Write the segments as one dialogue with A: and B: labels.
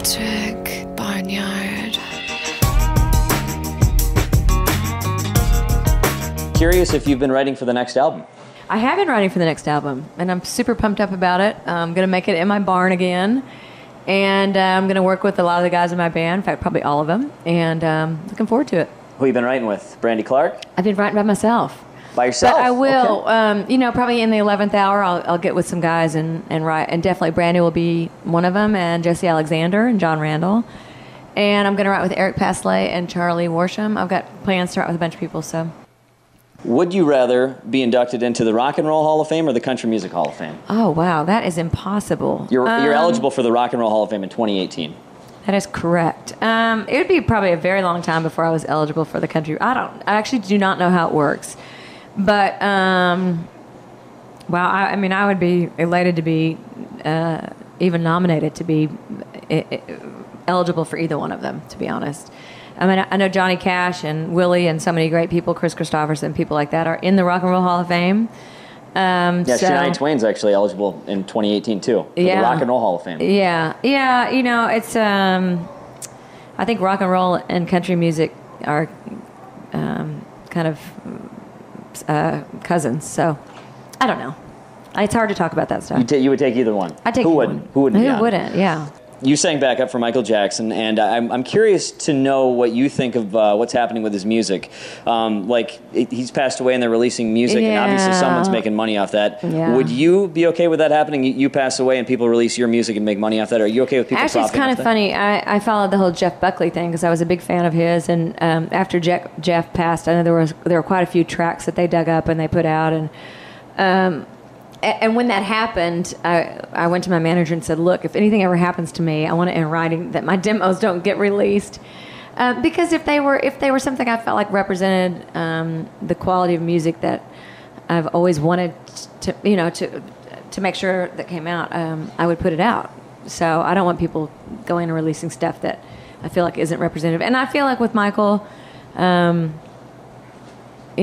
A: electric barnyard.
B: Curious if you've been writing for the next album.
C: I have been writing for the next album, and I'm super pumped up about it. I'm going to make it in my barn again, and I'm going to work with a lot of the guys in my band, in fact, probably all of them, and looking forward to it.
B: Who you been writing with? Brandy Clark?
C: I've been writing by myself.
B: By yourself?
C: But I will,
B: Okay.
C: probably in the 11th hour, I'll get with some guys and write, and definitely Brandy will be one of them, and Jesse Alexander and John Randall. And I'm going to write with Eric Pasley and Charlie Worsham. I've got plans to write with a bunch of people, so...
B: Would you rather be inducted into the Rock and Roll Hall of Fame or the Country Music Hall of Fame?
C: Oh, wow, that is impossible.
B: You're eligible for the Rock and Roll Hall of Fame in 2018.
C: That is correct. It would be probably a very long time before I was eligible for the country. I actually do not know how it works. But, I would be elated to be even nominated to be eligible for either one of them, to be honest. I mean, I know Johnny Cash and Willie and so many great people, Chris Christopherson, people like that, are in the Rock and Roll Hall of Fame.
B: Shania Twain's actually eligible in 2018 too for the Rock and Roll Hall of Fame.
C: Yeah, it's I think rock and roll and country music are kind of cousins. So I don't know. It's hard to talk about that stuff.
B: You would take either one.
C: I'd take
B: Who
C: either
B: wouldn't?
C: one.
B: Who wouldn't?
C: Who wouldn't? Yeah.
B: You sang backup for Michael Jackson, and I'm curious to know what you think of what's happening with his music. He's passed away and they're releasing music, and obviously someone's making money off that. Yeah. Would you be okay with that happening? You pass away and people release your music and make money off that? Are you okay with people
C: Actually, it's kind of funny. I followed the whole Jeff Buckley thing because I was a big fan of his, and after Jeff passed, I know there were quite a few tracks that they dug up and they put out, and when that happened, I went to my manager and said, look, if anything ever happens to me, I want it in writing that my demos don't get released. Because if they were something I felt like represented the quality of music that I've always wanted to make sure that came out, I would put it out. So I don't want people going and releasing stuff that I feel like isn't representative. And I feel like with Michael...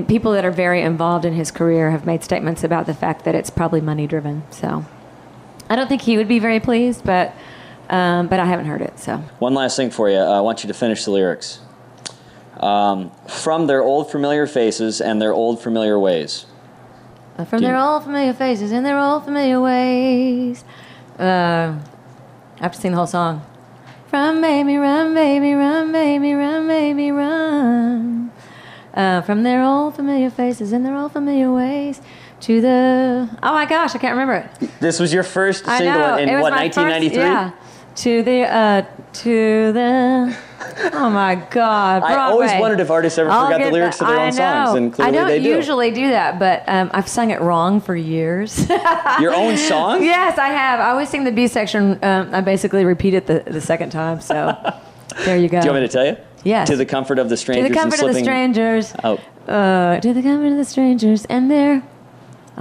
C: people that are very involved in his career have made statements about the fact that it's probably money driven. So I don't think he would be very pleased, but I haven't heard it. So
B: one last thing for you. I want you to finish the lyrics. From their old familiar faces and their old familiar ways.
C: From their old familiar faces and their old familiar ways. I have to sing the whole song. Run, baby, run, baby, run, baby, run, baby, run. From their old familiar faces and their old familiar ways to the... Oh, my gosh, I can't remember it.
B: This was your first single in what, 1993?
C: Yeah. To the... Oh, my God, Broadway.
B: I always wondered if artists ever forgot the lyrics to their own songs, and clearly they do.
C: I don't usually do that, but I've sung it wrong for years.
B: Your own song?
C: Yes, I have. I always sing the B section. I basically repeat it the second time, so there you go.
B: Do you want me to tell you?
C: Yes.
B: To the comfort of the strangers.
C: To the comfort of the strangers.
B: Out.
C: To the comfort of the strangers. And I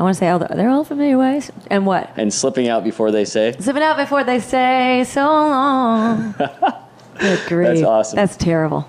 C: want to say, they're all familiar ways. And what?
B: And slipping out before they say.
C: Slipping out before they say so long. Good grief.
B: That's awesome.
C: That's terrible.